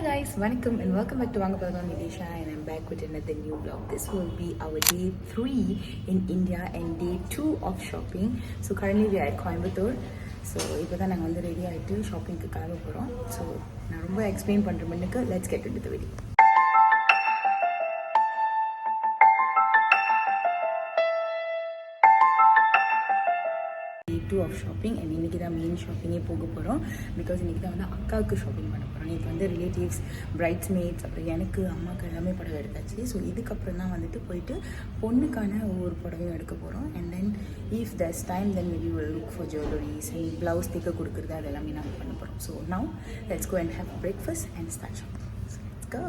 guys, vanakkam and welcome back to Vanga Padavam with Isha, and I'm back with another new vlog. This will be our day 3 in India and day 2 of shopping. So currently we are at Coimbatore. So இப்போ தான் நாங்கள் வந்து ready ஆகிட்டு ஷாப்பிங்க்கு கிளம்ப போகிறோம். So நான் ரொம்ப explain பண்ணுற முன்னுக்கு let's get into the video. Of shopping and இன்றைக்கி தான் மெயின் ஷாப்பிங்கே போக போகிறோம். பிகாஸ் இன்றைக்கி தான் வந்து அக்காவுக்கு ஷாப்பிங் பண்ண போகிறோம். நேற்று வந்து ரிலேட்டிவ்ஸ், பிரைட்ஸ் மேட்ஸ், அப்புறம் எனக்கு அம்மாவுக்கு எல்லாமே புடவை எடுத்தாச்சு. ஸோ இதுக்கப்புறம் தான் வந்துட்டு போயிட்டு பொண்ணுக்கான ஒவ்வொரு புடவையும் எடுக்க போகிறோம். And then if there's time then we will look for jewelleries and blouse தைக்க கொடுக்குறது, அது எல்லாமே நாங்கள் பண்ண போகிறோம். So now let's go and have breakfast and start shopping. So let's go.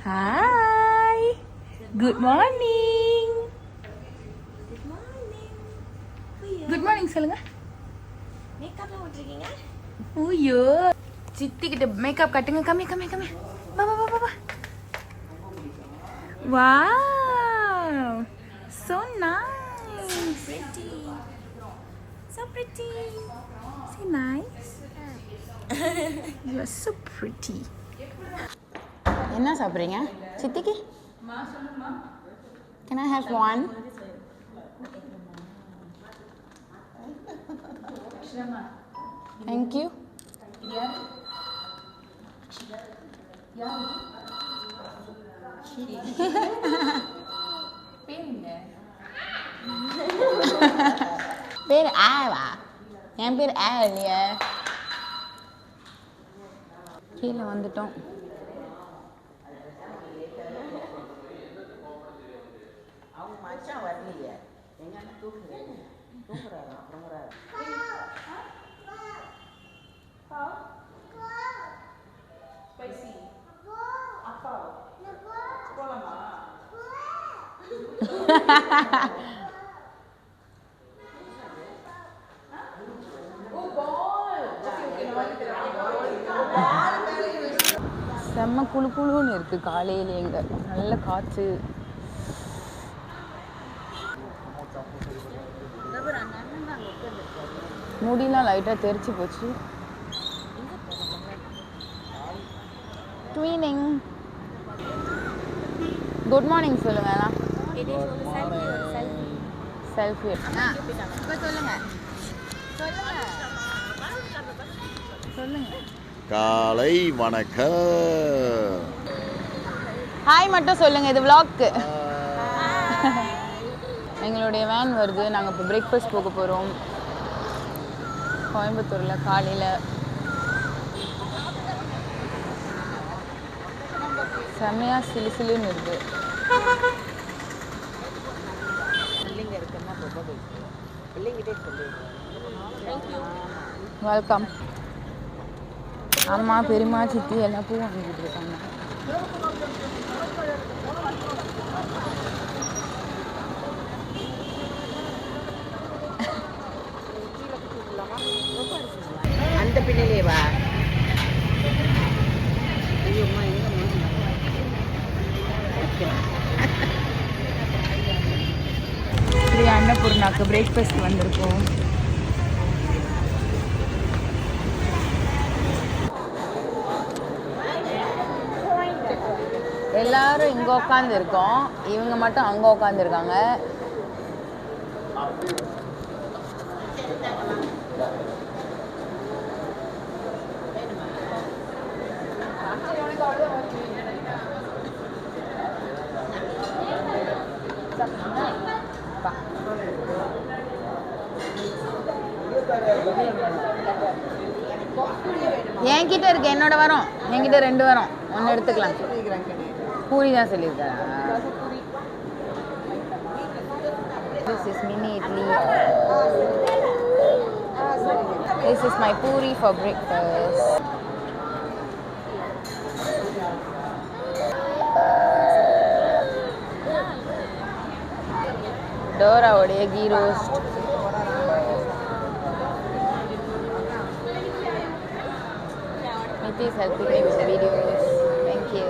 Hi, good morning. Good morning சொல்லுங்க. மேக்கப்லாம் போட்டுருக்கீங்க? ஓய்யோ, சித்தி கிட்ட மேக்கப் கட்டுங்க. கம்மி கம்மி கம்மி. வா வா வா வா. Wow, so nice. Pretty. So pretty. So nice. You are so pretty. என்ன சாப்பிட்றீங்க சித்திக்கு? Can I have one? Thank you. பேர் ஆவா? என் பேர் ஆ இல்லையா? கீழே வந்துட்டோம். அவங்க மச்சான் வரலையே, எங்க தூக்குறாரு. செம்ம குழு குழுன்னு இருக்கு காலையில. எங்க நல்ல காற்று. முடியெல்லாம் லைட்டாக தெரிச்சு போச்சு. ட்வீனிங். குட் மார்னிங் சொல்லுங்க. செல்ஃபி இப்போ சொல்லுங்க சொல்லுங்க. காலை வணக்கம். ஹாய் மட்டும் சொல்லுங்க. இது vlogக்கு. எங்களுடைய வேன் வருது. நாங்கள் இப்போ பிரேக்ஃபாஸ்ட் போக போகிறோம் கோயம்புத்தூரில். காலையில் செம்மையாக சிலுசிலுன்னு இருக்குது. பிள்ளைங்க இருக்குன்னா ரொம்ப பிள்ளைங்கிட்டே சொல்லு. வெல்கம். அம்மா, பெரியம்மா, சித்தி எல்லாம் பூ வாங்கிட்டு இருக்காங்க. அந்த பின்னிலே வா. ஐயோம்மா, எங்க ஸ்ரீ அன்னபூர்ணாக்கு பிரேக்ஃபாஸ்ட் வந்திருக்கோம். எல்லாரும் இங்கே உட்காந்து இருக்கோம், இவங்க மட்டும் அங்கே உட்காந்துருக்காங்க. என்கிட்ட இருக்கு, என்னோட வரும். என்கிட்ட 2 வரும், 1 எடுத்துக்கலாம். பூரி தான் சொல்லியிருக்கேன். This is mini idli. This is my puri for breakfast. Dora உடைய ghee roast. Niti is helping me with the videos. Thank you.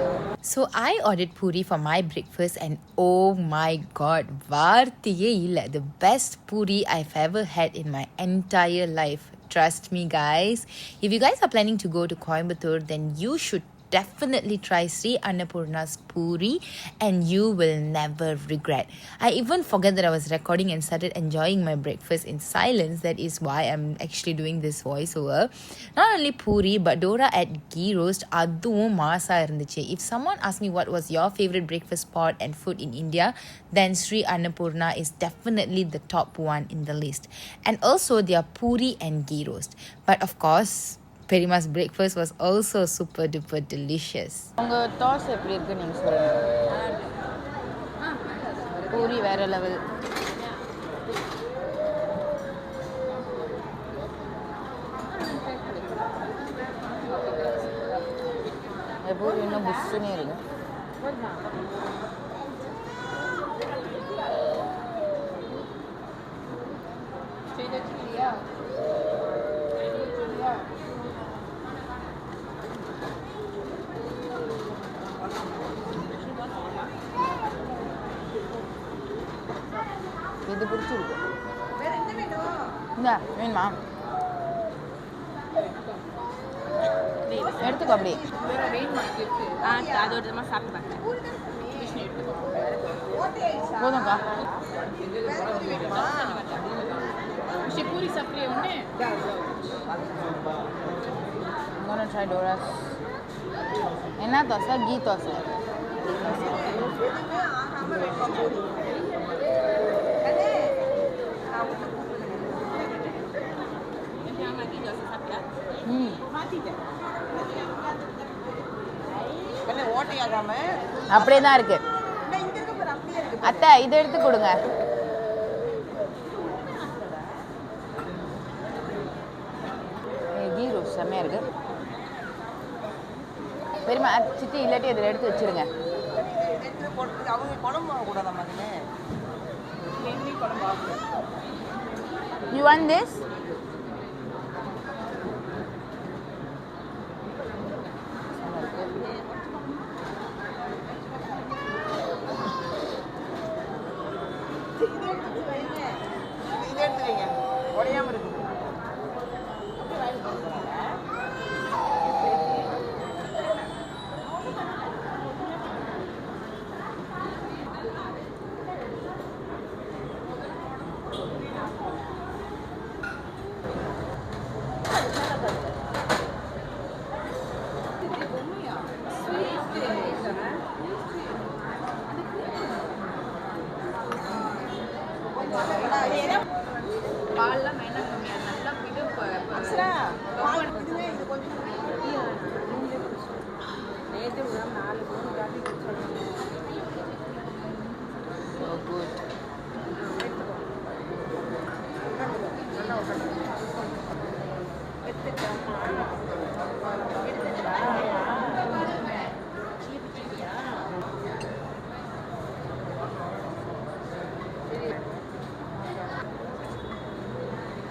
So I ordered puri for my breakfast and oh my god, வார்த்தையே இல்ல. The best puri I've ever had in my entire life. Trust me, guys. If you guys are planning to go to Coimbatore, then you should definitely try Sri Annapurna's Puri and you will never regret. I even forget that I was recording and started enjoying my breakfast in silence. That is why I'm actually doing this voiceover. Not only Puri but Dora at Ghee Roast aduvum maasa irundhuchu. If someone asked me what was your favorite breakfast spot and food in India, then Sri Annapurna is definitely the top one in the list. And also their Puri and Ghee Roast. But of course, Perima's breakfast was also super duper delicious. உங்க தோசை எப்படி இருக்கு நீங்க சொல்லுங்க. பூரி வேற level. Puri இன்னும் புஷ்ஷுனே இருக்கு. இது பிடிச்சிருக்கு. இந்த வேணுமா எடுத்துக்கோ அப்படியே. போதும்க்கா. பூரி சாப்பிட்றிய ஒன்று. I'm gonna try Dora's. என்ன தோசை? கீ தோசை. அப்படியே தான் இருக்கு. அத்தை இதை எடுத்து கொடுங்க. கீ ரோஸ்ட் செம்மையா இருக்கு. பெரியமா சித்தி இல்லாட்டி அதில் எடுத்து வச்சிருங்க. You want this?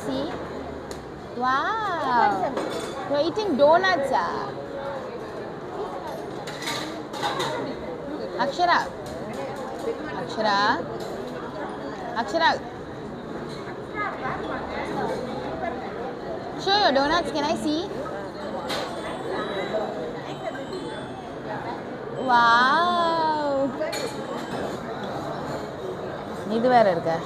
See? Wow! You're eating donuts, Akshara. Akshara. Akshara. Show your donuts. Can I see? Wow! இது வேற இருக்கா?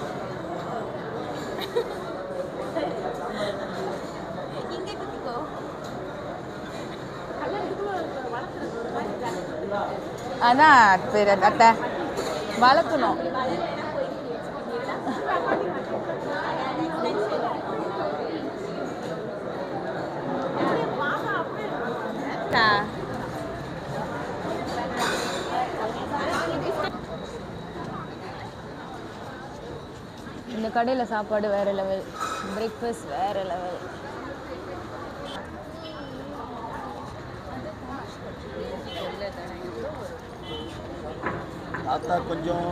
அதான் அத்தை வளர்க்கணும். இந்த கடையில் சாப்பாடு வேற லெவல், பிரேக்ஃபாஸ்ட் வேற லெவல். தாத்தா கொஞ்சம்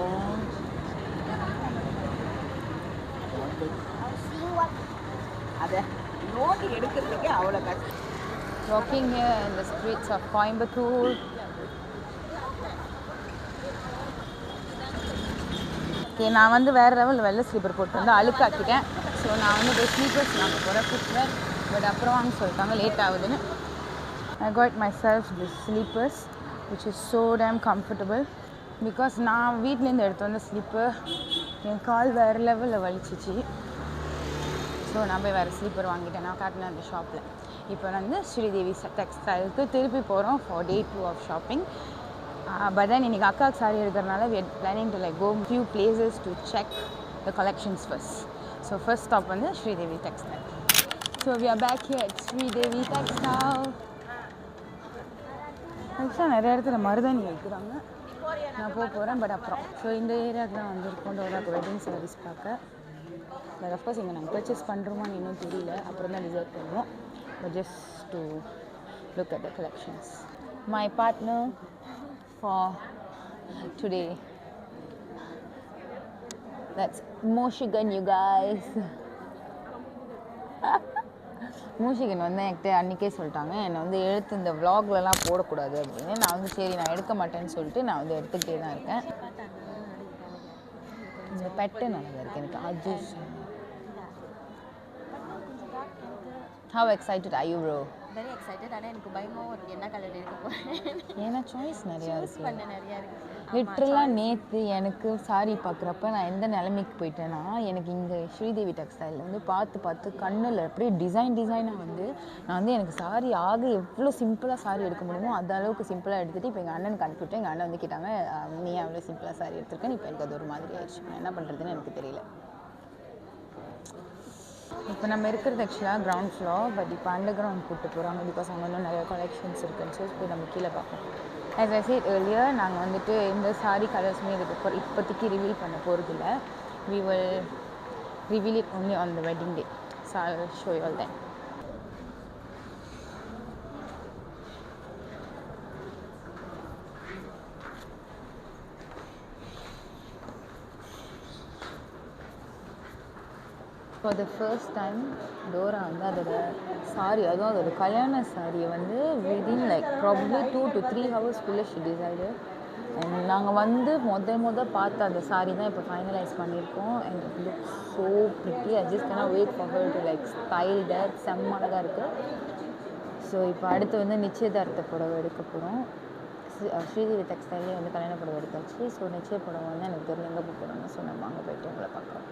அதை நோட்டு எடுக்கிறதுக்கே அவ்வளோ கஷ்டம். Walking here in the streets of Coimbatore. Okay, நான் வந்து வேறு லெவல் வெள்ளை ஸ்லீப்பர் போட்டு வந்து அழுக்காக்கிட்டேன். ஸோ நான் வந்து ஸ்லீப்பர்ஸ் வாங்க போகிறேன். ஃபுட்வேர் பட் அப்புறம் வாங்க சொல்லிட்டாங்க லேட் ஆகுதுன்னு. I got myself this sleepers which is so damn comfortable because நான் வீட்டிலேருந்து எடுத்து வந்த ஸ்லீப்பர் என் கால் வேறு லெவலில் வலிச்சிச்சு. ஸோ நான் போய் வேறு ஸ்லீப்பர் வாங்கிட்டேன். நான் காட்டினேன் அந்த ஷாப்பில். இப்போ வந்து ஸ்ரீதேவி டெக்ஸ்டைலுக்கு திருப்பி போகிறோம் for day 2 of shopping. But then இன்றைக்கி அக்காவுக்கு சாரி எடுக்கிறதுனால we are planning to like go few places to check the collections first. So first stop வந்து Sridevi textile. So we are back here at Sridevi textile. ஆக்சுவலாக நிறைய இடத்துல மருதாணி வைக்கிறாங்க. நான் போகிறேன் பட் அப்புறம். ஸோ இந்த ஏரியாவுக்கு தான் வந்திருக்கோம் டோராக்கு வெட்டிங் சாரீஸ் பார்க்க. பட் அஃப்கோர்ஸ் இங்கே நாங்கள் பர்ச்சேஸ் பண்ணுறோமான்னு இன்னும் தெரியல. அப்புறம் தான் டிசைட் பண்ணுவோம். But just to look at the collections. My partner for today. That's Moshigan, you guys. மூஷிகன் வந்து என்கிட்ட அன்றைக்கே சொல்லிட்டாங்க என்னை வந்து எடுத்து இந்த விலாக்லலாம் போடக்கூடாது அப்படின்னு. நான் வந்து சரி நான் எடுக்க மாட்டேன்னு சொல்லிட்டு நான் வந்து எடுத்துக்கிட்டே தான் இருக்கேன். இந்த பெட்டு நல்லா இருக்கு எனக்கு. அஜூஸ். How excited are you, bro? Very excited. ஆனால் எனக்கு பயமாக இருக்குது என்ன கலர் எடுக்க போகிறேன். ஏன்னா சாய்ஸ் நிறையா இருக்குது. பண்ண நிறையா இருக்குது. லிட்ரலாக நேற்று எனக்கு சாரி பார்க்குறப்ப நான் எந்த நிலைமைக்கு போயிட்டேன்னா எனக்கு இங்கே ஸ்ரீதேவி டெக்ஸ்டைலில் வந்து பார்த்து கண்ணில் அப்படியே டிசைனாக வந்து நான் வந்து எனக்கு சாரி எவ்வளோ சிம்பிளாக சாரி எடுக்க முடியுமோ அந்த அளவுக்கு சிம்பிளாக எடுத்துகிட்டு இப்போ எங்கள் அண்ணனுக்கு அனுப்பிவிட்டேன். எங்கள் அண்ணன் வந்து கேட்டாங்க நீ அவ்வளோ சிம்பிளாக சாரி எடுத்துருக்கேன். இப்போ எனக்கு அது ஒரு மாதிரி ஆயிடுச்சு. நான் என்ன பண்ணுறதுன்னு எனக்கு தெரியல. இப்போ நம்ம இருக்கிறது ஆக்சுவலாக கிரவுண்ட் ஃப்ளோர். பட் இப்போ அண்டர் கிரவுண்ட் கூப்பிட்டு போகிறாங்க பிகாஸ் அவங்க இன்னும் நிறையா கலெக்ஷன்ஸ் இருக்குன்னு சொல்லி போய் நம்ம கீழே பார்ப்போம். As I said earlier, நாங்கள் வந்துட்டு இந்த சாரி கலர்ஸுமே இதுக்கு இப்போதைக்கு ரிவீல் பண்ண போகிறதில்ல. We will reveal it only on the wedding day. So I will show you all that. For the first time, Dora வந்து அதோட சாரி அதுவும் அதோட கல்யாண சாரியை வந்து விதின் லைக் ப்ராபப்ளி 2 to 3 ஹவர்ஸ்க்குள்ளே ஷி டிசைடட். அண்ட் நாங்கள் வந்து பார்த்த அந்த சாரி தான் இப்போ ஃபைனலைஸ் பண்ணியிருக்கோம். And it look so pretty. I just cannot wait for her to like style that. செம்ம அழகாக இருக்குது. ஸோ இப்போ அடுத்து வந்து நிச்சயதார்த்த புடவை எடுக்க போகிறோம். ஸ்ரீதேவி டெக்ஸ்டைல்லே வந்து கல்யாண புடவை எடுத்தாச்சு. ஸோ நிச்சய புடவை வந்து எனக்கு தெரியல எங்கே போகிறோம்னு. ஸோ நம்ம அங்கே போய்ட்டு உங்களை பார்க்குறோம்.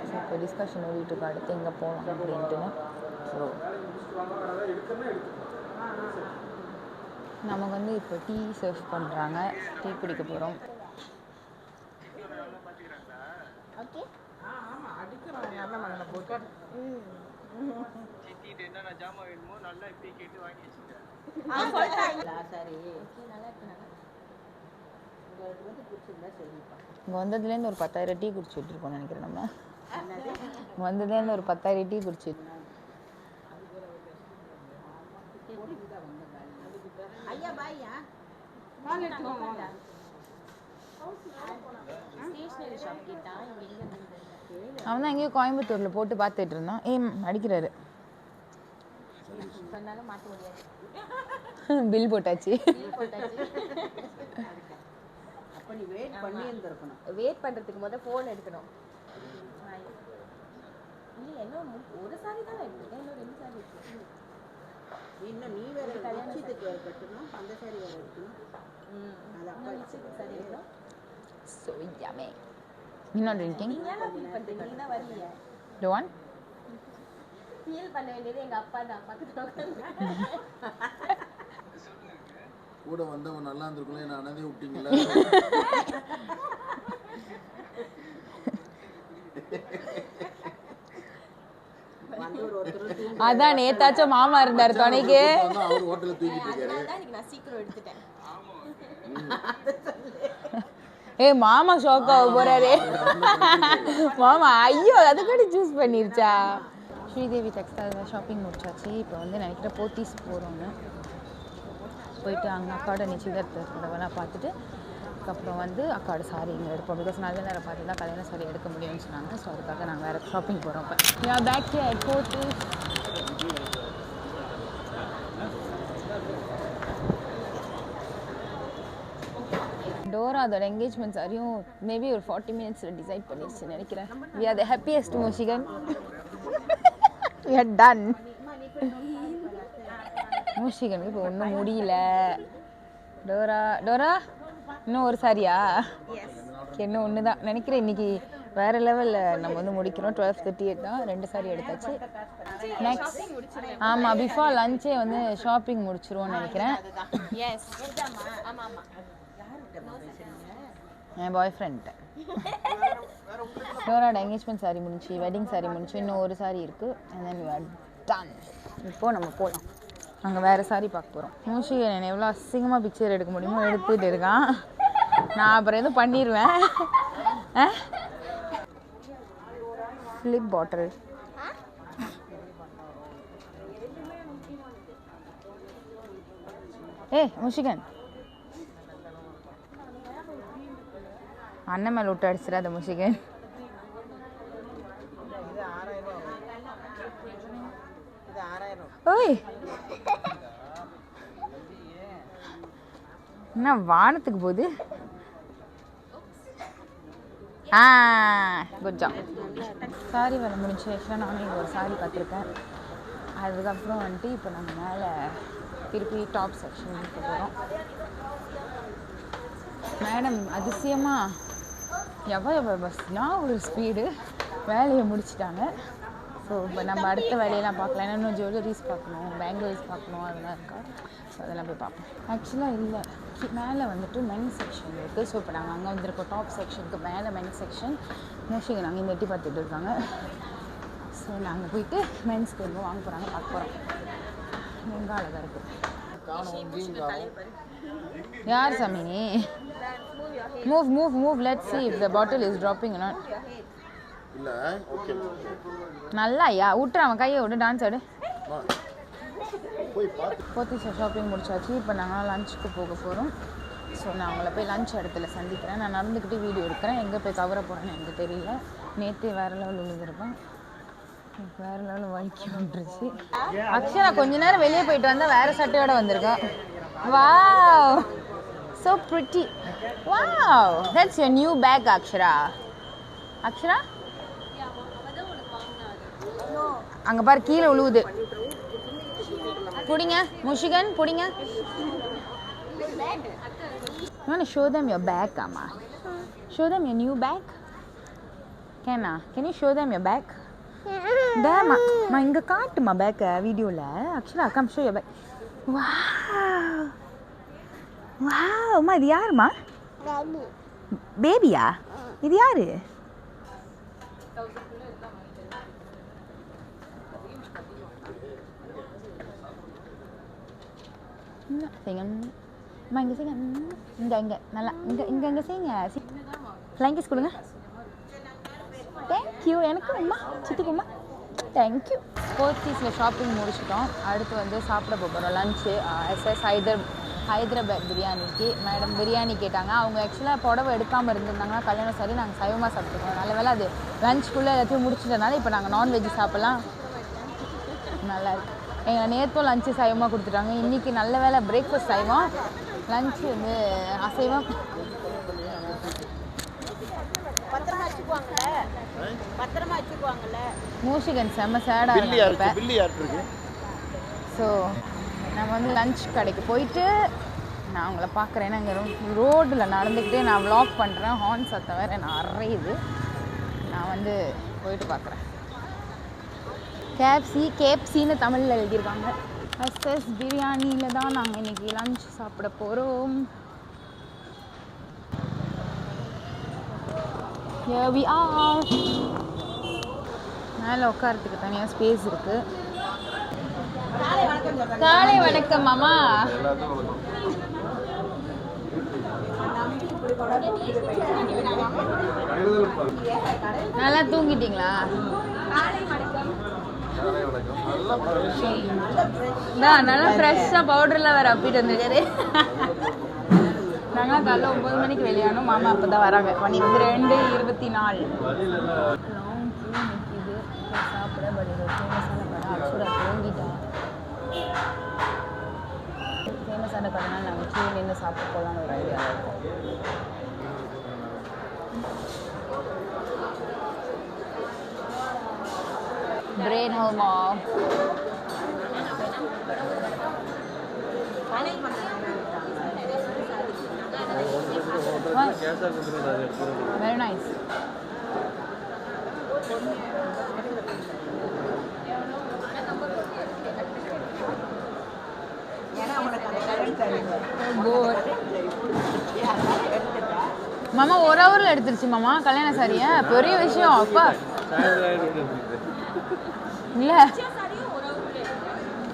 ஸோ இப்போ டிஸ்கஷன் ஓடிட்டுருக்கு அடுத்து எங்கே போகலாம் அப்படின்ட்டுன்னு. ஸோ நமக்கு வந்து இப்போ டீ சர்வ் பண்ணுறாங்க. டீ குடிக்க போகிறோம். ஓகே இங்கே வந்ததுலேருந்து ஒரு 10,000 டீ குடிச்சு விட்டுருப்போம்னு நினைக்கிறேன். நம்ம வந்ததுலேருந்து ஒரு 10,000 டீ குடிச்சு. அவன் தான் எங்கேயோ கோயம்புத்தூரில் போட்டு பார்த்துட்டு இருந்தான். அடிக்கிறாரு. பில் போட்டாச்சு. வெயிட் பண்ணுறதுக்கு முதல் ஃபோன் எடுக்கணும். இல்லை என்ன ஒரு சாரி தான் எடுத்துருக்கேன். இன்னும் 2 சாரி எடுத்துருக்கேன். இன்னும் நீ வேறு கல்யாணத்துக்கு கட்டணும். அந்த சாரி வேறு எடுக்கணும். அதான் நிச்சயத்துக்கு சாரி எடுக்கணும். So yummy. You're not drinking? நீங்க ஃபீல் பண்ணுறீங்க. நீ தான் வரலையே. Do you want? ஃபீல் பண்ண வேண்டியது எங்கள் அப்பா தான். பக்கத்தில் உட்காந்து கூட வந்தவன் நல்லா இருந்திருக்குல்ல. என்ன அனதே விட்டீங்களா? அதான் நேத்தாச்சும் மாமா இருந்தார் துணைக்கு. அவர் ஹோட்டல்ல தூக்கிட்டு இருக்காரு. அதான் இன்னைக்கு நான் சீக்கிரம் எடுத்துட்டேன். மாமா ஷோக்காக போறாரு. மாமா ஐயோ அதுக்கடி சூஸ் பண்ணிருச்சா. ஸ்ரீதேவி டெக்ஸ்டைல் ஷாப்பிங் முடிச்சாச்சு. இப்போ வந்து நினைக்கிற போத்தீஸ் போகிறோன்னு போயிட்டு அங்கே அக்காவோட நிச்சயதார்த்த புடவைலாம் பார்த்துட்டு அதுக்கப்புறம் வந்து அக்காவோட சாரி இங்கே எடுப்போம். பிகாஸ் நல்ல நேரம் பார்த்து தான் கல்யாண சாரி எடுக்க முடியும்னு சொன்னாங்க. ஸோ அதுக்காக நாங்கள் வேறு ஷாப்பிங் போகிறோம். இப்போ பேக் ஹியர் அட் போத்தீஸ். டோரா அதோட என்கேஜ்மெண்ட் சாரியும் மேபி ஒரு 40 மினிட்ஸில் டிசைட் பண்ணிடுச்சு நினைக்கிறேன். We are the happiest Moshigan. we are done. மூஷிகனுக்கு இப்போ ஒன்றும் முடியல. டோரா இன்னும் ஒரு சாரியா? இன்னும் ஒன்று தான் நினைக்கிறேன். இன்னைக்கு வேறு லெவலில் நம்ம வந்து முடிக்கிறோம். 12:38 தான் 2 சாரி எடுத்தாச்சு. நெக்ஸ்ட் ஆமாம் பிஃபோர் லஞ்சே வந்து ஷாப்பிங் முடிச்சிருவோம்னு நினைக்கிறேன். என் பாய் ஃப்ரெண்ட் டோராட என்கேஜ்மெண்ட் சாரி முடிஞ்சு, வெட்டிங் சாரி முடிஞ்சு, இன்னும் ஒரு சாரி இருக்குது. And then we are done. இப்போது நம்ம போகலாம். அங்கே வேறு சாரி பார்க்க போகிறோம். மூஷிகன் என்னை எவ்வளோ அசிங்கமாக பிக்சர் எடுக்க முடியுமோ எடுத்துகிட்டு இருக்கான். நான் அப்புறம் எதுவும் பண்ணிடுவேன். ஃப்ளிப் பாட்டில் மூஷிகன் அண்ணன் மேலே விட்டு அடிச்சிடாத மூஷிகன். ஓய் என்ன வானத்துக்கு போகுது? Good job. சாரி வேலை முடிஞ்சு ஆக்சுவலாக நானும் இங்கே ஒரு சாரி பார்த்துருக்கேன். அதுக்கப்புறம் வந்துட்டு இப்போ நாங்கள் மேலே திருப்பி டாப் செக்ஷனுக்கு போகிறோம். மேடம் அதிசயமாக எவ்வளோ பஸ்னா ஒரு ஸ்பீடு வேலையை முடிச்சிட்டாங்க. ஸோ இப்போ நம்ம அடுத்த வேலையெல்லாம் பார்க்கலாம். ஏன்னா இன்னும் ஜுவல்லரிஸ் பார்க்கணும், பேங்கிள்ஸ் பார்க்கணும், அதெல்லாம் இருக்கா. ஸோ அதெல்லாம் போய் பார்ப்போம். ஆக்சுவலாக இல்லை, மேலே வந்துட்டு மென்ஸ் செக்ஷன் இருக்குது. ஸோ இப்போ நாங்கள் அங்கே வந்துருக்கோம் டாப் செக்ஷனுக்கு. மேலே மென்ஸ் செக்ஷன். மூஷிங்க நாங்கள் இந்த எட்டி பார்த்துட்டு இருக்காங்க. ஸோ நாங்கள் போயிட்டு மென்ஸ்க்கு எங்கே வாங்க போகிறாங்க பார்க்க போகிறோம். எங்கே அழகாக இருக்குது. யார் சாமி? Move let's see if the bottle is dropping or not. இல்ல ஓகே நல்லா ஐயா விட்டுற, அவன் கையை விட்டு டான்ஸ் ஆடு. போய் பாத்து போத்தீஸ் ஷாப்பிங் முடிச்சாச்சு. இப்போ நாங்கள் லஞ்சுக்கு போக போகிறோம். ஸோ நான் அவங்கள போய் லஞ்ச் இடத்துல சந்திக்கிறேன். நான் நடந்துக்கிட்டே வீடியோ எடுக்கிறேன். எங்கே போய் கவர போகிறேன்னு எனக்கு தெரியல. நேற்று வேறு லெவல் விழுந்துருப்பேன். எனக்கு வேறு லெவலில் வலிக்கி விட்டுருச்சு. அக்ஷரா கொஞ்ச நேரம் வெளியே போயிட்டு வந்தால் வேறு சட்டையோடு வந்திருக்கேன். Wow so pretty. Wow, that's your new bag, Akshara. Akshara? அங்க பாரு கீழே விழுவுது. புடிங்க முஷிகன் புடிங்க. You want to show them your bag, Amma? Show them your new bag. Can you show them your bag? Dama, ma inga kaatuma bag video la. Akshara, come show your bag. Wow. Wow, அம்மா இது யாருமா? பேபியா? இது யாரு? அம்மா இங்கே செய்யுங்க. இங்கே நல்லா இங்கே செய்யுங்க. ஃப்ளைங் கிஸ் கொடுங்க. தேங்க்யூ. எனக்கு அம்மா சித்துக்கும்மா தேங்க்யூ. போத்தீஸில் ஷாப்பிங் முடிச்சிட்டோம். அடுத்து வந்து சாப்பிட போகிறோம் லஞ்சு. எஸ்எஸ் ஹைதராபாத் பிரியாணிக்கு. மேடம் பிரியாணி கேட்டாங்க. அவங்க ஆக்சுவலாக புடவை எடுக்காமல் இருந்திருந்தாங்கன்னா கல்யாணம் சரி நாங்கள் சைவமாக சாப்பிட்டுருக்கோம். நல்ல வேலை அது லஞ்சுக்குள்ளே எல்லாத்தையும் முடிச்சிட்டனால இப்போ நாங்கள் நான்வெஜ் சாப்பிட்லாம். நல்லாயிருக்கு. எங்கள் நேற்றும் லஞ்சு சைவமாக கொடுத்துட்டாங்க. இன்றைக்கி நல்ல வேலை பிரேக்ஃபாஸ்ட் சைவம், லஞ்சு வந்து அசைவம். மூஷிகன் செம்ம சேடாக இருக்கு. ஸோ நம்ம வந்து லஞ்ச் கடைக்கு போயிட்டு நான் அவங்கள பார்க்குறேன். ஏன்னா இங்கே ரோட்டில் நடந்துக்கிட்டே நான் வ்ளாக் பண்ணுறேன். ஹார்ன் சத்தம் வேறு நான் அறையுது. நான் வந்து போயிட்டு பார்க்குறேன். கேப்சின்னு தமிழில் எழுதியிருக்காங்க. எஸ்எஸ் பிரியாணியில் தான் நாங்கள் இன்றைக்கி லஞ்ச் சாப்பிட போகிறோம். Here we are. மேலே உட்காரத்துக்கு தனியாக ஸ்பேஸ் இருக்குது. காலை வணக்கம் மாமா. நல்லா தூங்கிட்டீங்களா? நல்லா ஃப்ரெஷ்ஷாக பவுடர்லாம் வேறு அப்பிட்டு வந்துருக்காரு. நாங்களாம் காலைல 9 மணிக்கு வெளியானோம். மாமா அப்போ தான் வராங்க. மணி வந்து 2:24. லாங் க்யூ நிற்கிது சாப்பிட. பட் இது ஃபேமஸான கடை. அக்ஷரா தூங்கிட்டா. ஃபேமஸான கடைனால நாங்கள் க்யூ நின்று சாப்பிட போகலான்னு ஒரு ஐடியா இருக்கும். பிரெட் ஹல்வா. Very nice. மாமா 1 ஹவர்ல எடுத்துருச்சு மாமா கல்யாண சாரியை. பெரிய விஷயம். அப்பா இல்ல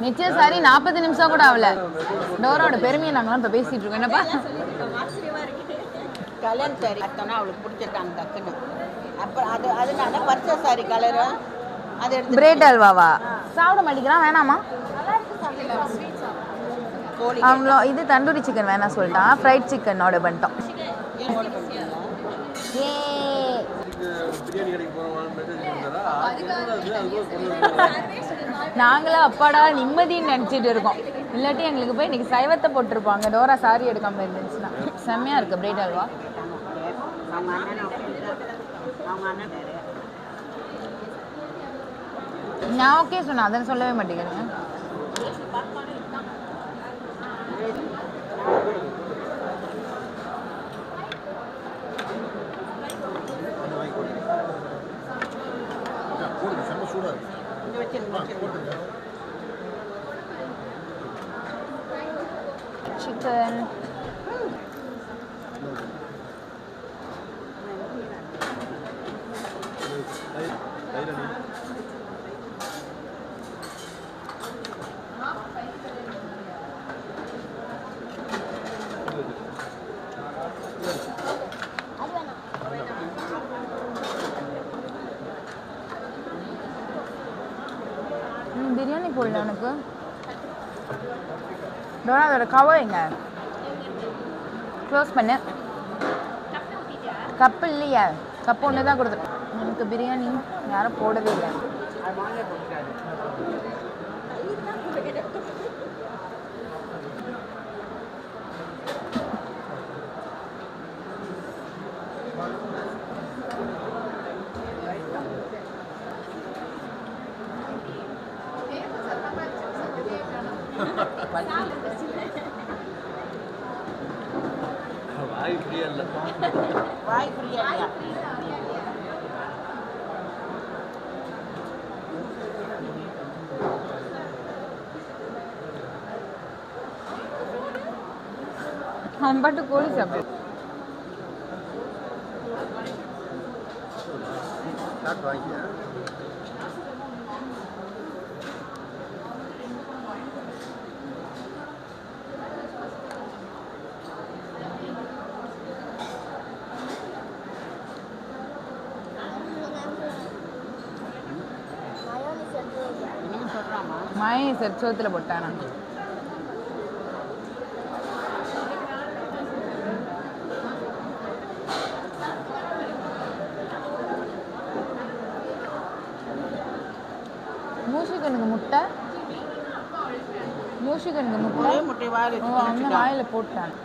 நிச்சய சாரி 40 நிமிஷம் கூட ஆகல. டோராவோட பெருமையை நாங்களாம் இப்போ பேசிட்டு இருக்கோம். என்னப்பா கல்யாண சாரி பார்த்தோன்னா அவளுக்கு பிடிச்சிருக்காங்க டக்குன்னு. அப்புறம் அதனால பச்சை சாரி கலரு அது எடுத்து பிரெட் அல்வாவா சாப்பிட மாட்டேங்கிறான். வேணாமா கோழி அவ்வளோ. இது தந்தூரி சிக்கன் வேணாம் சொல்லிட்டான். ஃப்ரைட் சிக்கன் ஆர்டர் பண்ணிட்டோம். நாங்களும் அப்பாடா நிம்மதின்னு நினச்சிட்டு இருக்கோம். இல்லாட்டி எங்களுக்கு போய் இன்னைக்கு சைவத்தை போட்டிருப்பாங்க. டோரா சாரி எடுக்காம இருந்துச்சுன்னா. செம்மையா இருக்கு பிரெட் அல்வா. நான் ஓகே சொன்னேன். அதை சொல்லவே மாட்டேங்கிறேங்க. செம்ம சூடாக இருக்கு. சிக்கன் பிரியாணி போடல உனக்கு. டோரா அதோட கவர் எங்க க்ளோஸ் பண்ணு. கப்பு இல்லையா? கப்பு ஒன்று தான் கொடுத்துருக்கேன். எனக்கு பிரியாணி யாரும் போடவே இல்லை. வாய் பிரியாணியா? அவன் பாட்டு கோழி சாப்பிடு. மாயை சோத்துல போட்டானா? மூஷிகனுக்கு முட்டை. மூஷிகனுக்கு முட்டை. முட்டை வாயில் அந்த வாயில போட்டான்.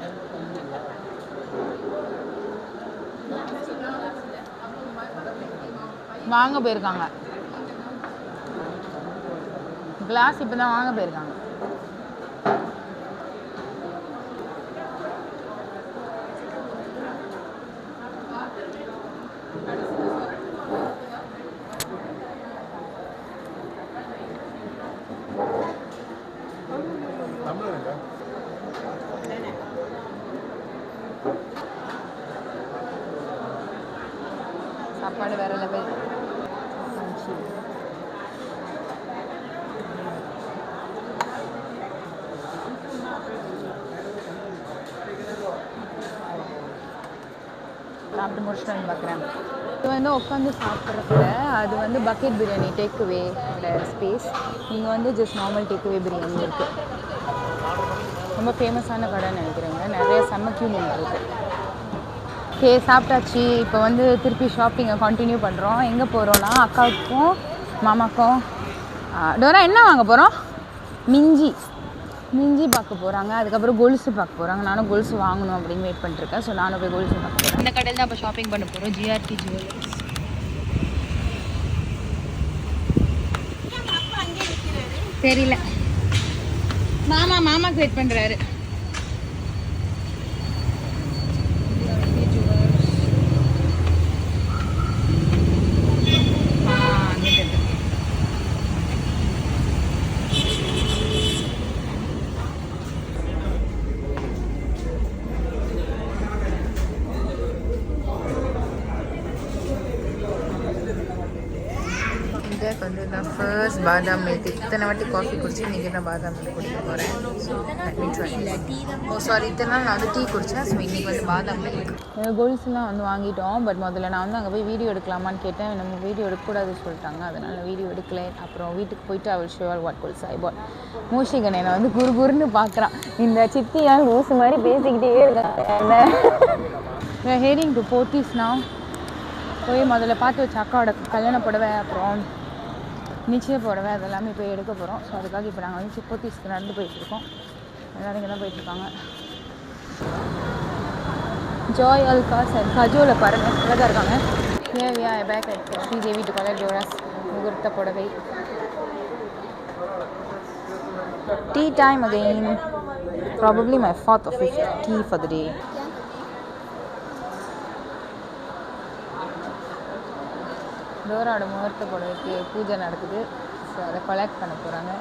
வாங்க போயிருக்காங்க. கிளாஸ் இப்போ தான் வாங்க போயிருக்காங்க. சாப்பாடு வேற லெவல். சாப்பிட்டு முடிச்சுட்டு வந்து பார்க்குறேன். இது வந்து உட்காந்து சாப்பிட்றதுல அது வந்து பக்கெட் பிரியாணி டேக்அவே ஸ்பேஸ். இங்கே வந்து ஜஸ்ட் நார்மல் டேக்அவே பிரியாணி இருக்குது. ரொம்ப ஃபேமஸான கடைன்னு நினைக்கிறேங்க. நிறைய செம்ம கியூ நின்றுருக்கு. ஓகே சாப்பிட்டாச்சு. இப்போ வந்து திருப்பி ஷாப்பிங்கை கண்டினியூ பண்ணுறோம். எங்கே போகிறோன்னா அக்காவுக்கும் மாமாக்கும் டோரா என்ன வாங்க போகிறோம்? மிஞ்சி பார்க்க போகிறாங்க. அதுக்கப்புறம் கொலுசு பார்க்க போகிறாங்க. நானும் கொலுசு வாங்கணும் அப்படின்னு வெயிட் பண்ணிட்டுருக்கேன். ஸோ நானும் போய் கொலுசு பார்க்க போகிறேன். இந்த கடையில் தான் இப்போ ஷாப்பிங் பண்ண போகிறோம். GRT jewellers. தெரியல. மாமாக்கு வெயிட் பண்றாரு. வந்து நான் ஃபர்ஸ்ட் பாதாம் மில்க் இத்தனை வாட்டி காஃபி குடிச்சு இன்றைக்கி நான் பாதாம் மில்க் குடிக்க போகிறேன். ஓ சாரி, இத்தனை நாள் நான் வந்து டீ குடித்தேன். ஸோ இன்றைக்கி வந்து பாதாம் மில்க். கோல்ஸ்லாம் வந்து வாங்கிட்டோம். பட் முதல்ல நான் வந்து அங்கே போய் வீடியோ எடுக்கலாமான்னு கேட்டேன். நம்ம வீடியோ எடுக்கக்கூடாதுன்னு சொல்லிட்டாங்க. அதனால் வீடியோ எடுக்கல. அப்புறம் வீட்டுக்கு போயிட்டு அவள் ஷுவர் வாட் கோல்ஸ் ஐ பாட். மூஷிகன் என்னை வந்து குறுகுறுன்னு பார்க்குறான். இந்த சித்தியால் லூசு மாதிரி பேசிக்கிட்டே இருக்காங்க. ஹேரிங் டு போத்தீஸ்னா போய் முதல்ல பார்த்து வச்ச அக்காவோட கல்யாண புடவை அப்புறம் நிச்சய புடவை அதெல்லாமே போய் எடுக்க போகிறோம். ஸோ அதுக்காக இப்போ நாங்கள் வந்து போத்தீஸ்க்கு நடந்து போயிட்டுருக்கோம். எல்லோரும் இங்கே தான் போயிட்டுருக்காங்க. ஜாய் அல்காஸ் அண்ட் கஜோவில் பாருங்கள் இங்கே தான் இருக்காங்க. ஏவியா back at Sridevi two colour ஜோராஸ் முகூர்த்த புடவை. Tea time again. Probably my 4th or 5th tea for the day. டோராவோட முகூர்த்த புடவைக்கு பூஜை நடக்குது. ஸோ அதை கலெக்ட் பண்ண போகிறாங்க.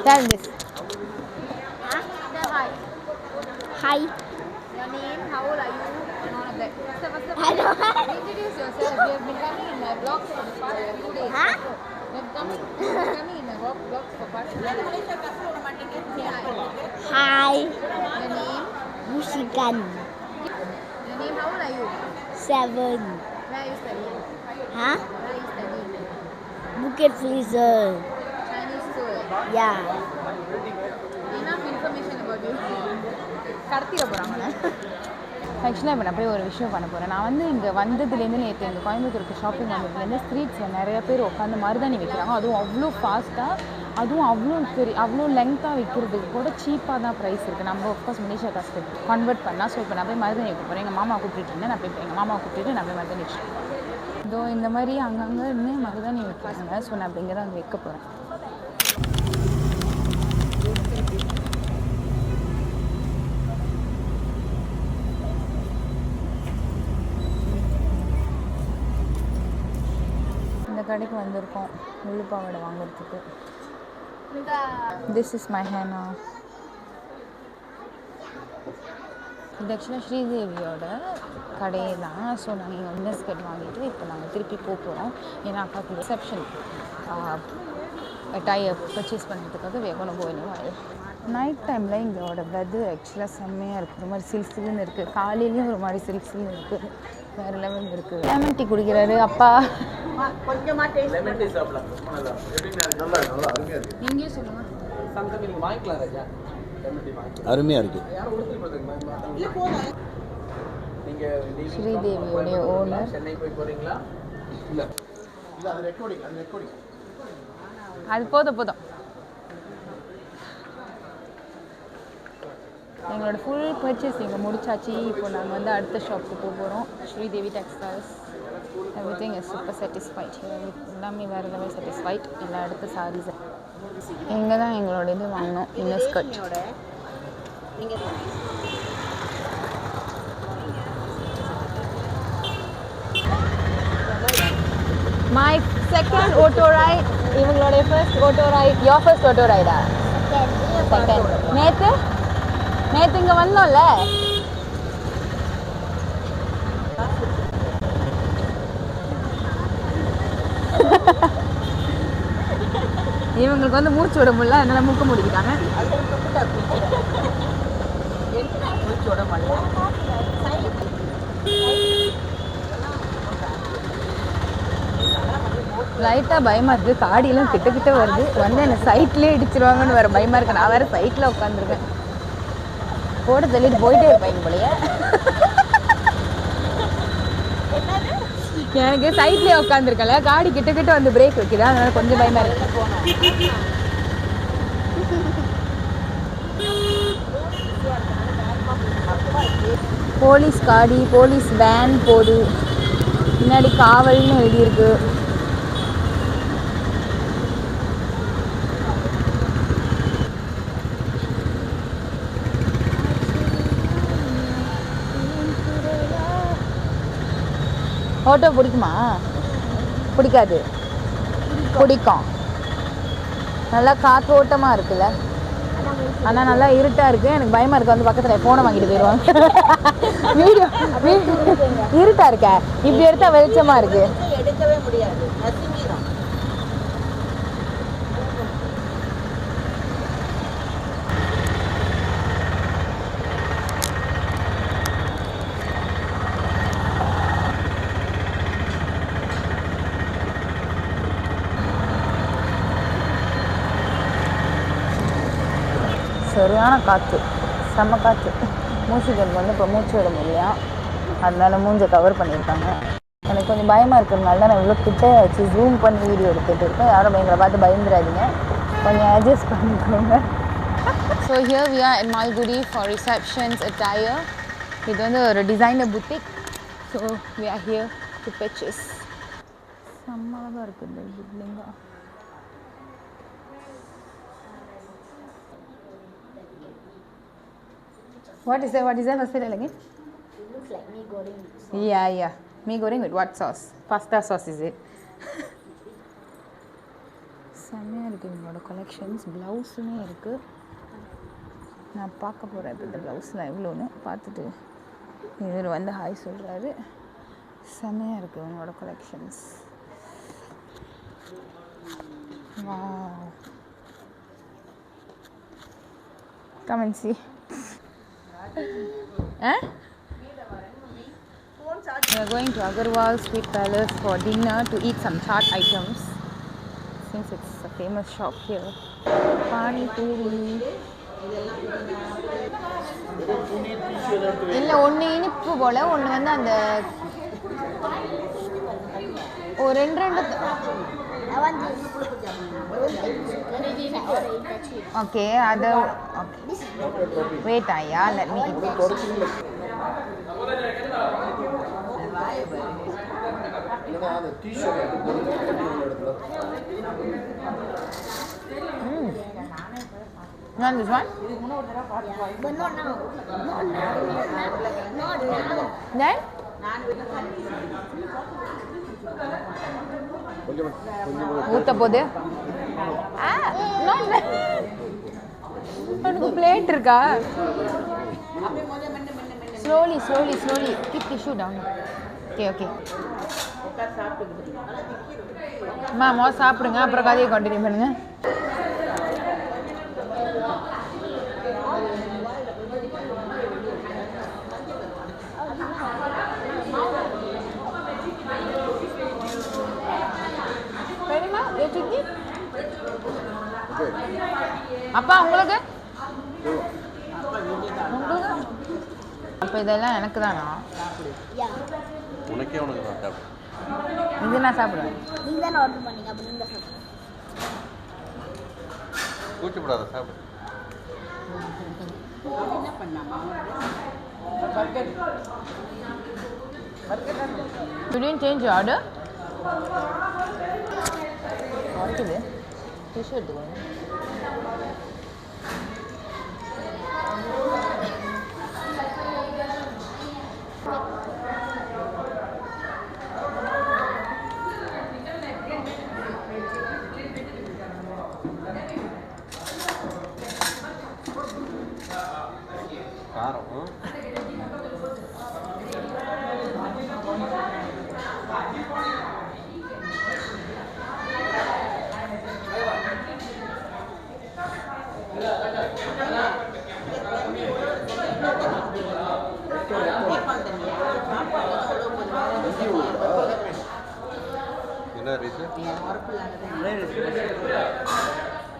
Tell this. Hi. Hi. Your name, how old are you, and all of that. I don't know. Introduce yourself. You have been coming in my vlogs for the past few days. Huh? You have coming in my vlogs for past few days. Hi. Your name? Mushikan. Your name, how old are you? 7. Where are you studying? Huh? Where are you studying? Bukit Freezer. Chinese school. Yeah. Enough information about you. கடத்திட போகிறாங்களே. ஆக்சுவலாக இப்போ நான் போய் ஒரு விஷயம் பண்ண போகிறேன். நான் வந்து இங்கே வந்ததுலேருந்து நேற்று எங்கள் கோயம்புத்தூருக்கு ஷாப்பிங் வந்ததுலேருந்து ஸ்ட்ரீட்ஸில் நிறைய பேர் உட்காந்து மருதாணி வைக்கிறாங்க. அதுவும் அவ்வளோ ஃபாஸ்ட்டாக, அதுவும் அவ்வளோ லெங்க்த்தாக விற்கிறதுக்கு கூட சீப்பாக தான் ப்ரைஸ் இருக்குது. நம்ம ஆஃப்கோர்ஸ் மனிஷா காஸ்ட் கன்வெர்ட் பண்ணலாம். ஸோ இப்போ நான் போய் மருதாணி வைக்க போகிறேன். எங்கள் மாமா கூப்பிட்டு இருந்தேன். நான் போய் எங்கள் மாமா கூப்பிட்டு நான் போய் மருதாணி வச்சேன். இதோ இந்த மாதிரி அங்கங்கே இருந்து மருதாணி வைக்கிறாங்க. ஸோ நான் இப்போ இங்கே தான் வைக்க போகிறேன். இந்த கடைக்கு வந்திருக்கோம் முள்ளுப்பாவடை வாங்குறதுக்கு. This is my Hena. இது ஆக்சுவலாக ஸ்ரீதேவியோட கடையே தான். ஸோ நாங்கள் இங்கே வந்து ஸ்கர்ட் வாங்கிட்டு இப்போ நாங்கள் திருப்பி போகிறோம். ஏன்னா அக்காவுக்கு ரிசப்ஷன் டையை பர்ச்சேஸ் பண்ணுறதுக்காக வேகணும் போயிடும். நைட் டைமில் இங்கோட வெதர் ஆக்சுவலாக செம்மையாக இருக்குது. ஒரு மாதிரி சில்சில்னு இருக்குது. காலையிலையும் ஒரு மாதிரி சில்சில்னு இருக்குது. வேறு லெவல் இருக்குது. லெமன் டீ குடிக்கிறாரு அப்பா. கொஞ்சமாக டேஸ்ட் லெமன் டீ சாப்பிடலாம். ரொம்ப நல்லா நல்லா அருமையாக இருக்குது. நீங்களும் சொல்லுங்கள். சம்திங் நீங்கள் வாங்கிக்கலாம் ராஜா. லெமன் டீ வாங்கிக்கலாம். அருமையாக இருக்குது. யாரும் கொடுத்துருப்பாங்க. நீங்கள் ஸ்ரீதேவியோடைய ஓனர். சென்னை போய் போகிறீங்களா? இல்லை இல்லை, அது ரெக்கார்டிங். அது போதும். எங்களோட ஃபுல் பர்ச்சேஸ் இங்கே முடிச்சாச்சு. இப்போ நாங்கள் வந்து அடுத்த ஷாப்புக்கு போக போகிறோம். Sridevi textiles. Everything is super satisfied. எல்லாமே வேறு லெவல் சாட்டிஸ்ஃபைட். எல்லாம் அடுத்த சாரீஸ் இங்கே தான் எங்களோட இது வாங்கினோம். Inner skirt. My second auto ride. இவங்களுடைய first auto ride. Your first auto ரைடா? செகண்ட். நேற்று இங்கே வந்தோம்ல. இவங்களுக்கு வந்து மூச்சு விட முடியல, அதனால மூக்க முடிக்கிட்டாங்க. மூச்சு விட மாட்டேன். லைட்டாக பயமாக இருக்குது. காடியெல்லாம் கிட்ட வருது. வந்து என்னை சைட்லேயே இடிச்சிருவாங்கன்னு வேறு பயமாக இருக்குது. நான் வேறு சைட்டில் உட்காந்துருக்கேன். போட தள்ளிட்டு போயிட்டே இருப்பாங்க போலையே. எனக்கு சைட்லேயே உட்காந்துருக்கல, காடி கிட்ட வந்து பிரேக் வைக்குதா, அதனால கொஞ்சம் பயமாக இருக்கு. போலீஸ் காடி, போலீஸ் வேன் போகுது. பின்னாடி காவல்னு எழுதியிருக்கு. ஆட்டோ பிடிக்குமா? பிடிக்காது. பிடிக்கும். நல்லா காற்றோட்டமாக இருக்குல்ல, ஆனால் நல்லா இருட்டாக இருக்குது. எனக்கு பயமாக இருக்குது. வந்து பக்கத்தில் ஃபோனை வாங்கிட்டு போயிடுவாங்க. வீடியோ இருட்டாக இருக்க, இப்படி எடுத்தால் வெளிச்சமாக இருக்குது. எடுக்கவே முடியாது. சரியான காற்று, செம்ம காற்று. மூச்சுக்கு வந்து இப்போ மூச்சு விட முடியலையா, அதனால மூஞ்சை கவர் பண்ணியிருக்காங்க. எனக்கு கொஞ்சம் பயமாக இருக்கிறதுனால தான் நான் இவ்வளோ கிட்டே வச்சு ஜூம் பண்ணி வீடியோ எடுத்துகிட்டு இருக்கேன். யாரும் எங்களை பார்த்து பயந்துடாதீங்க, கொஞ்சம் அட்ஜஸ்ட் பண்ணிக்கோங்க. So here we are in Malgudi for receptions attire. இது வந்து ஒரு designer boutique. So we are here to purchase. செம்ம இருக்குது இந்த பில்டிங்கா. What is that? What is that? What's that again? It looks like mee goreng. Yeah. Mee goreng with what sauce? Pasta sauce is it? செம்மையாக இருக்குது இவங்களோட collections. ப்ளவுஸுமே இருக்குது. நான் பார்க்க போகிறேன் இப்போ இந்த ப்ளவுஸில் எவ்வளோன்னு பார்த்துட்டு இவர் வந்து ஹாய் சொல்கிறாரு. செம்மையாக இருக்குது இவங்களோட collections. Wow, come and see. We are going to Agarwal Sweet Palace for dinner to eat some chaat items since it's a famous shop here. Pani puri. இல்லை ஒன்று இனிப்பு போல், ஒன்று வந்து அந்த ஒரு ரெண்டு I want this. ஓகே. அது wait ஐயா, let me eat it. You want this one? But not now. Not now. Not now. Then? ஊற்ற போது உனக்கு பிளேட் இருக்கா? Slowly keep tissue down. Okay அம்மா சாப்பிடுங்க, அப்புறம் கதையை கண்டினியூ பண்ணுங்க. அப்பா உங்களுக்கு அப்போ இதெல்லாம் எனக்கு தானா? உனக்கே உனக்கு தான் சாப்பிடு. இது நான் சாப்பிடுவேன். நீங்க தானே ஆர்டர் பண்ணீங்க, அப்ப நீங்க சாப்பிடுங்க. கூச்சப்படாத சாப்பிடு. என்ன பண்ணாமா? You didn't change your order? இருக்குது டிஷ்யூ எடுத்துக்கோங்க. காரம் என்ன என்ன ரைஸ்?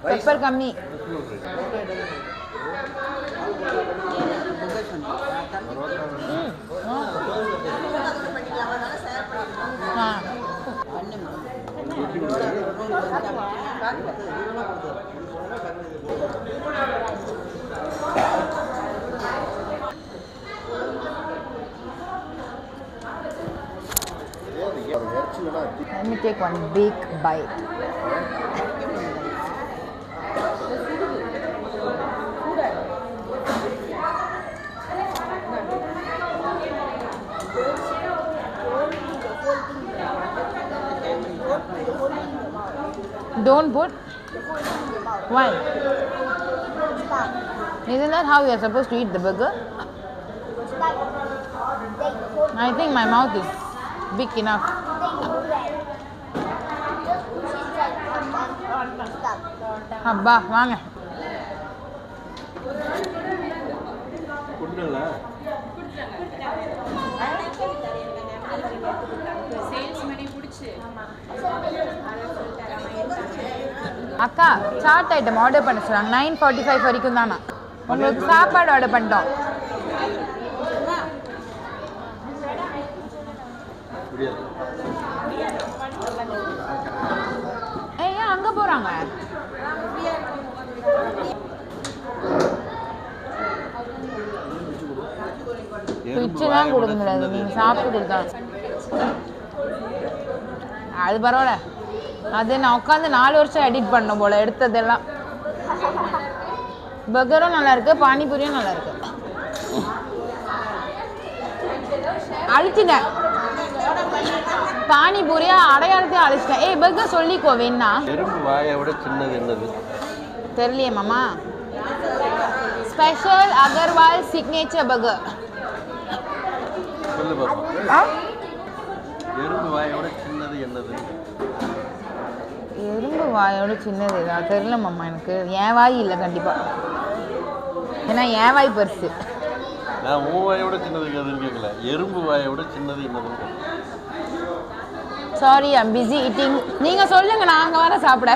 பெப்பர் கம்மி. Let me take one big bite. Don't put. Why? Isn't that how you are supposed to eat the burger? I think my mouth is big enough. அப்பா வாங்க. அக்கா chat item order பண்ண சொன்னாங்க. 9:45 வரைக்கும் தானா. உங்களுக்கு சாப்பாடு ஆர்டர் பண்ணிட்டோம். ஏன் அங்க போறாங்க? பிச்சைலாம் கொடுக்க முடியாது, நீங்க சாப்பிட்டு கொடுத்தா அது பரவாயில்ல. அது நான் உட்காந்து 4 வருஷம் எடிட் பண்ண போல எடுத்ததெல்லாம். பர்கரும் நல்லா இருக்கு, பானிபூரியும் நல்லா இருக்கு. அழிச்சிட்டேன் பானிபூரியா அடையாளத்தையும் அழிச்சிட்டேன். ஏய் பர்கர் சொல்லிக்கோ வேணா. எறும்பு வாயை விட சின்னது என்னது? தெரியலையே மாமா. Special Agarwal signature burger. சொல்லு பாப்பா. எறும்பு வாயை விட சின்னது என்னது? எறும்பு வாயோட சின்னது தான் தெரியல மாமா. எனக்கு என் வாய் இல்லை கண்டிப்பா, ஏன்னா என் வாய் பெருசு. நான் உன் வாயை விட சின்னது எதுன்னு கேட்கல, எறும்பு வாயை விட சின்னது என்னதுன்னு. Sorry I'm busy eating. நீங்க சொல்லுங்க, நான் அங்கே வர சாப்பிட.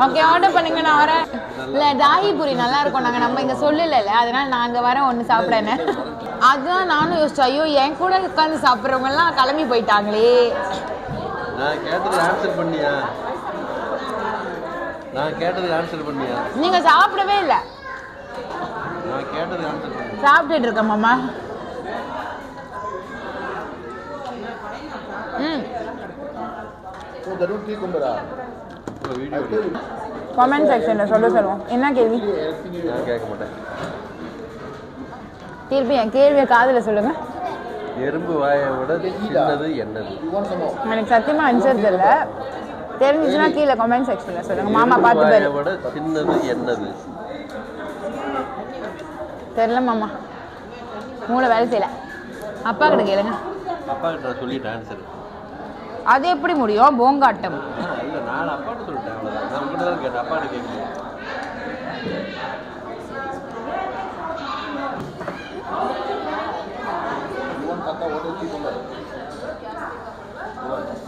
ஓகே ஆர்டர் பண்ணுங்க, நான் வரேன். இல்லை தாஹி பூரி நல்லா இருக்கும், நாங்கள் நம்ம இங்கே சொல்லல, அதனால நான் அங்கே வரேன் ஒன்று சாப்பிடன்னு. அதுதான் நானும் யோசிச்சேன், ஐயோ என் கூட உட்காந்து சாப்பிட்றவங்கலாம் கிளம்பி போயிட்டாங்களே. நான் கேட்டது ஆன்சர் பண்ணியா? நான் கேட்டது ஆன்சர் பண்ணியா? நீங்க சாப்பிடவே இல்லை. நான் கேட்டது ஆன்சர் பண்ணி சாப்பிட்டுட்டு இருக்கேன் மாமா. வீடியோ கமெண்ட் செக்ஷனில் சொல்லுவோம். என்ன கேள்வி? நான் கேட்க மாட்டேன். திருப்பி என் கேள்வியை காதில் சொல்லுங்க. எறும்பு வாயை விட சின்னது என்னது? எனக்கு சத்தியமாக ஆன்சர் தெரியல. தெரிஞ்சிச்சுன்னா கீழே கமெண்ட் செக்ஷனில் சொல்லுங்க. மாமா பார்த்து வாயை விட சின்னது என்னது? தெரியல மாமா, மூளை வேலை செய்யல. அப்பா கிட்ட கேளுங்க. அப்பா கிட்ட நான் சொல்லிட்டேன் ஆன்சர். அது எப்படி முடியும்? போங்காட்டம். இல்லை நான் அப்பாட்ட சொல்லிட்டேன், அவ்வளோதான். நான் உங்கள்கிட்ட தான் கேட்டேன், அப்பாட்ட கேட்கல.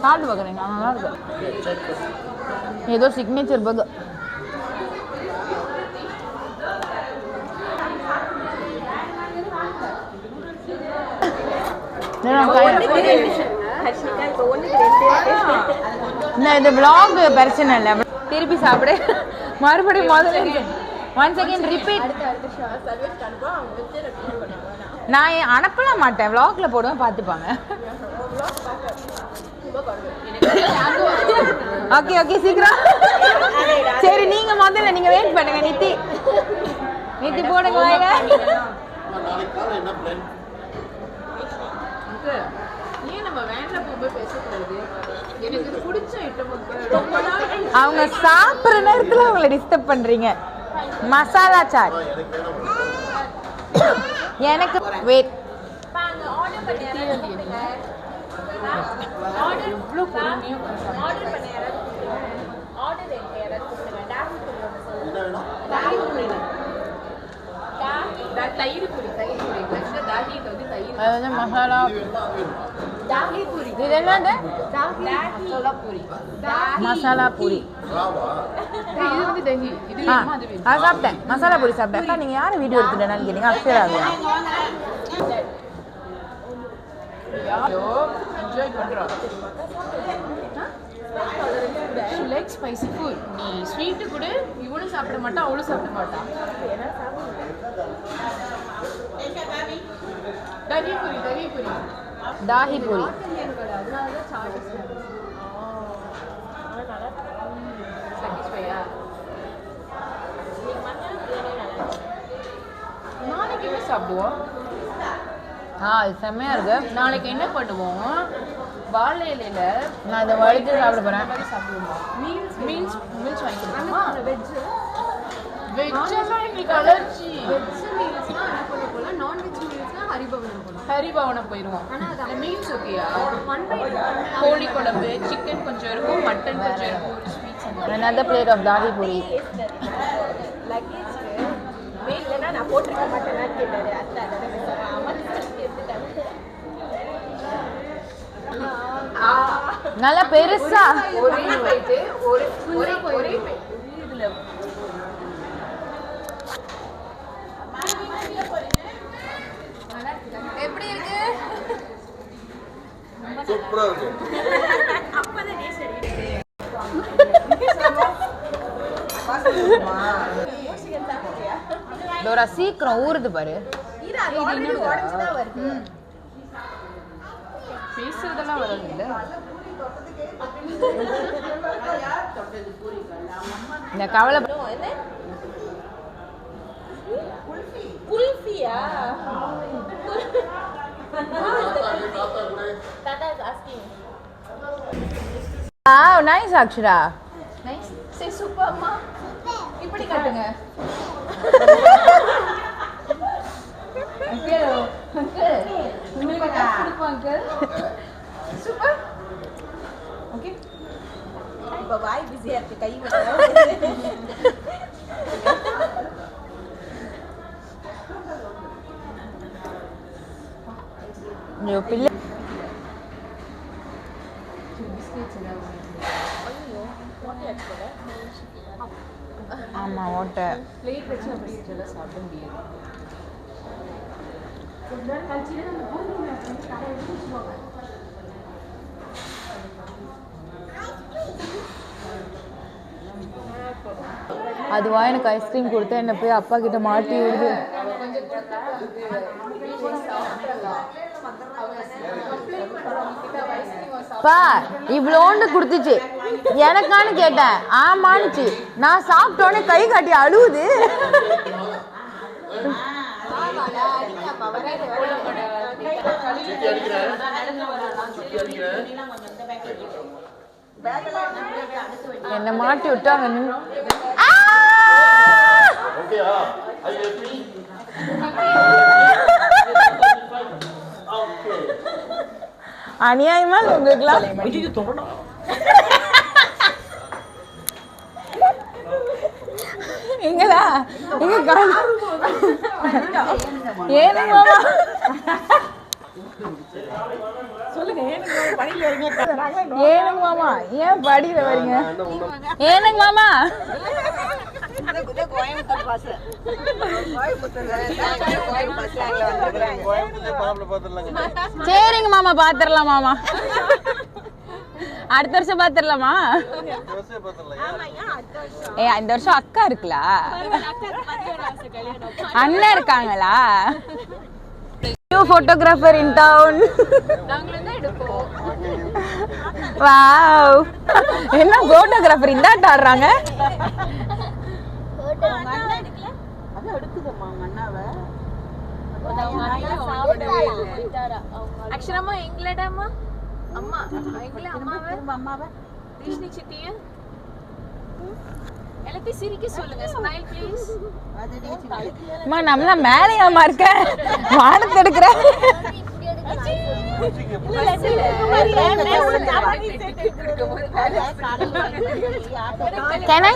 சாப்பிட்டு பார்க்குறீங்க, நல்லா இருக்கு. ஏதோ சிக்னேச்சர் பர்கர். இது vlog பிரச்சனை இல்லை, திருப்பி சாப்பிடு. மறுபடியும் முதல்ல ஒன்ஸ் அகைன் ரிப்பீட். நான் அனுப்பலாம் மாட்டேன், vlogல போடுவேன், பார்த்துப்பாங்க. ஓகே ஓகே சீக்கிரம். சரி நீங்க முதல்ல நீங்க வெயிட் பண்ணுங்க. நித்தி நித்தி போடுங்க வாங்க. அவங்க சாப்பிட்ற நேரத்துல அவங்களை டிஸ்டர்ப் பண்றீங்க. மசாலா சாட் எனக்கு வெயிட். அது வந்து மசாலா இது என்னது மசாலா பூரி அது சாப்பிட்டேன் மசாலா பூரி சாப்பிட்டேன் அக்கா நீங்கள் யாரும் வீடியோ எடுத்துட்டேன்னு கேட்டீங்க அக்ஷரா என்ஜாய் பண்றோம் she likes spicy food நீ ஸ்வீட் கூட இவளும் சாப்பிட மாட்டா அவளும் சாப்பிட மாட்டா தஹி பூரி தாஹி பூரி நாளைக்கு என்ன சாப்பிடுவோம் இது செம்மையா இருக்கு நாளைக்கு என்ன பண்ணுவோம் வாழை இலையில நான் இதை வலிச்சு சாப்பிட போறேன் மீல்ஸ் வாங்கி கொடுப்போமா வெஜ் எல்லாம் எங்களுக்கு அலர்ஜி ஹரிபவனம் போயிடுவோம் மீல்ஸ் ஓகேயா கோழி குழம்பு சிக்கன் கொஞ்சம் இருக்கும் மட்டன் கொஞ்சம் இருக்கும் ஒரு sweets another plate of dahi puri வீட்லனா நான் போட்டுக்க மாட்டேன்னு கேட்டாரு அத்தை நல்லா பெருசா ஒரே போயிட்டு ஒரே இதுல எப்படி இருக்கு சூப்பரா இருக்கு அப்பதான் டேஸ்ட் டோரா சீக்கிரம் ஊறுது பாரு பேசுறதெல்லாம் வராது இல்ல இந்த கவலை குல்ஃபியா Tata is asking. Nice Akshara nice say super அம்மா இப்படி காட்டுங்க அங்கிள் உங்களுக்கு காசு கொடுப்போம் அங்கிள் சூப்பர் ஓகே இப்ப வாய் பிஸியா இருக்கு கை பிள்ளை ஆமா ஓட்ட பிளேட் வச்சு அப்படி இதெல்லாம் சாப்பிட முடியாது அதுவா எனக்கு ஐஸ்கிரீம் கொடுத்து என்ன போய் அப்பா கிட்ட மாட்டி விடுது பா இவ்வளோண்டு கொடுத்துச்சு எனக்கான்னு கேட்டேன் ஆமானுச்சு நான் சாப்பிட்டோன்னே கை காட்டி அழுவுது என்ன மாட்டி விட்டாங்க அநியாயமா உங்களுக்குலாம் எங்களா எங்க ஏனுங்க மாமா ஏனுங்க மாமா ஏன் படியில வரீங்க ஏனுங்க மாமா சரிங்க மாமா பாத்துரலாம் மாமா அடுத்த வருஷம் பாத்துரலாமா இந்த வருஷம் அக்கா இருக்குல்ல அண்ணன் இருக்காங்களா photographer in town wow என்ன photographer இந்த ஆடுறாங்க அது எடுக்குதம்மா அண்ணாவை அக்ஷரமா எங்களடமா அம்மா எங்கள அம்மாவை கிருஷ்ணி சிட்டிய எல்லாத்தையும் சிரிக்க சொல்லுங்க ஸ்மைல் ப்ளீஸ் அம்மா நம்மள மேலையாமா இருக்க வானத்தை எடுக்கிற Can I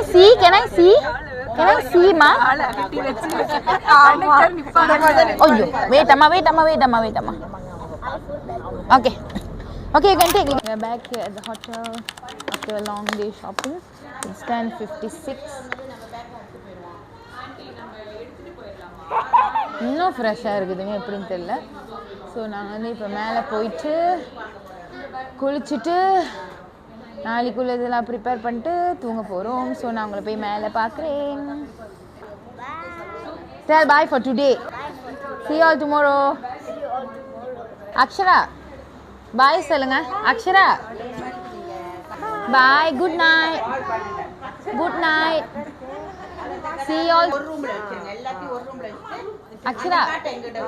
see ma ஐயோ wait amma okay Okay, you can take. We're back here at the hotel after a long day shopping. It's 10:56. இன்னும் ஃப்ரெஷ்ஷாக இருக்குதுங்க எப்படின்னு தெரியல. ஸோ நாங்கள் வந்து இப்போ மேலே போயிட்டு குளிச்சுட்டு நாளைக்குள்ள இதெல்லாம் ப்ரிப்பேர் பண்ணிட்டு தூங்க போகிறோம். ஸோ நான் உங்களை போய் மேலே பார்க்குறேன். Tell bye for today. See you all tomorrow. Akshara, bye சொல்லுங்க. Akshara, bye. Good night. Good night. See you all. ஒரு ரூம்ல வச்சிருங்க, எல்லாத்தையும் ஒரு ரூம்ல வச்சுட்டு Akshara, எங்கிட்ட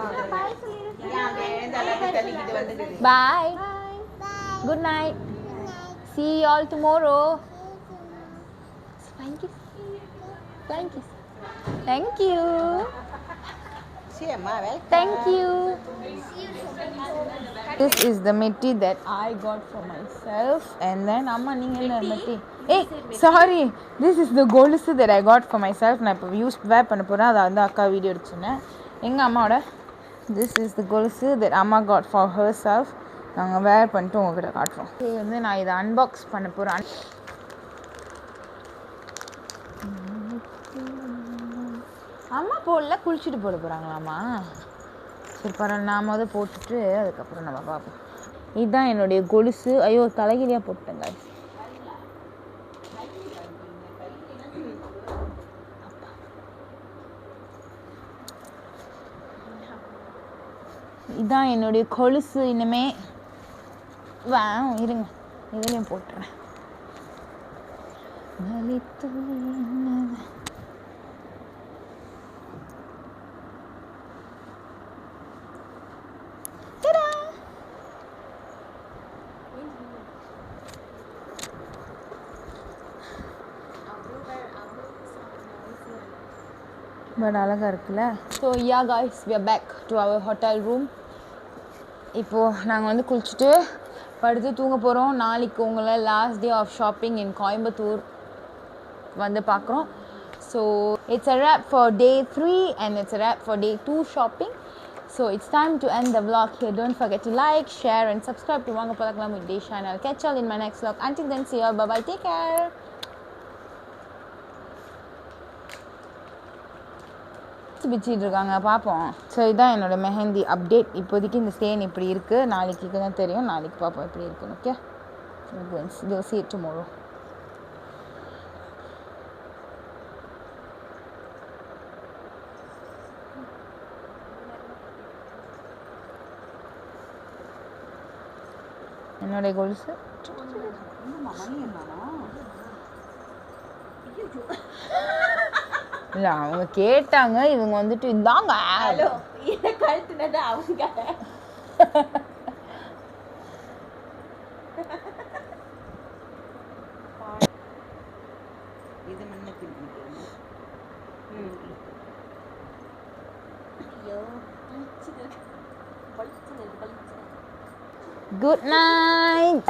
அங்க எழுந்து எல்லாத்தையும் தள்ளிக்கிட்டு வந்துடுது. bye. Good night. See you all tomorrow. Thank you. Thank you. Thank you. See அம்மா, welcome. Thank you. This is the metti that I got for myself. And then amma neenga enna metti? Hey, sorry. This is the golusu that I got for myself. Na ipo use wear panna poren. Adha vandha akka video edutchena. Enga amma oda. This is the golusu that amma got for herself. Naanga wear pannittu unga kaatrom. Okay, வந்து நான் இத unbox பண்ண போறேன். அம்மா போடல, குளிச்சுட்டு போட போகிறாங்களாம்மா. சரி பரவாயில்ல, நான் முதல் போட்டுட்டு அதுக்கப்புறம் நம்ம பார்ப்போம். இதுதான் என்னுடைய கொலுசு. ஐயோ தலைகிலியாக போட்டேங்க. இதுதான் என்னுடைய கொலுசு. இனிமே இருங்க, இதுலேயும் போட்டுறேன். பட் அழகாக இருக்குல்ல. So yeah guys, we are back to our hotel room. இப்போது நாங்கள் வந்து குளிச்சுட்டு படுத்து தூங்க போகிறோம். நாளைக்கு உங்களை லாஸ்ட் டே ஆஃப் ஷாப்பிங் இன் கோயம்புத்தூர் வந்து பார்க்குறோம். So it's a wrap for day 3 and it's a wrap for day 2 shopping. So it's time to end the vlog here. Don't forget to like, share and subscribe to Vaanga Palakalam with Desha, and I'll catch you all in my next vlog. Until then, see you all. Bye bye. Take care. பிச்சிட்டு இருக்காங்க, பார்ப்போம். So இதுதான் என்னோட mehndi update. இப்போதைக்கு இந்த stain இப்படி இருக்குது. நாளைக்கு தான் தெரியும். நாளைக்கு பார்ப்போம் எப்படி இருக்குன்னு. Okay, we'll see it tomorrow. என்னோட கொலுசு இல்லை, அவங்க கேட்டாங்க. இவங்க வந்துட்டு இதாங்க கழுத்துனது அவங்க. இது முன்னுக்கு ஐயோ, பளிச்சுது. Good night.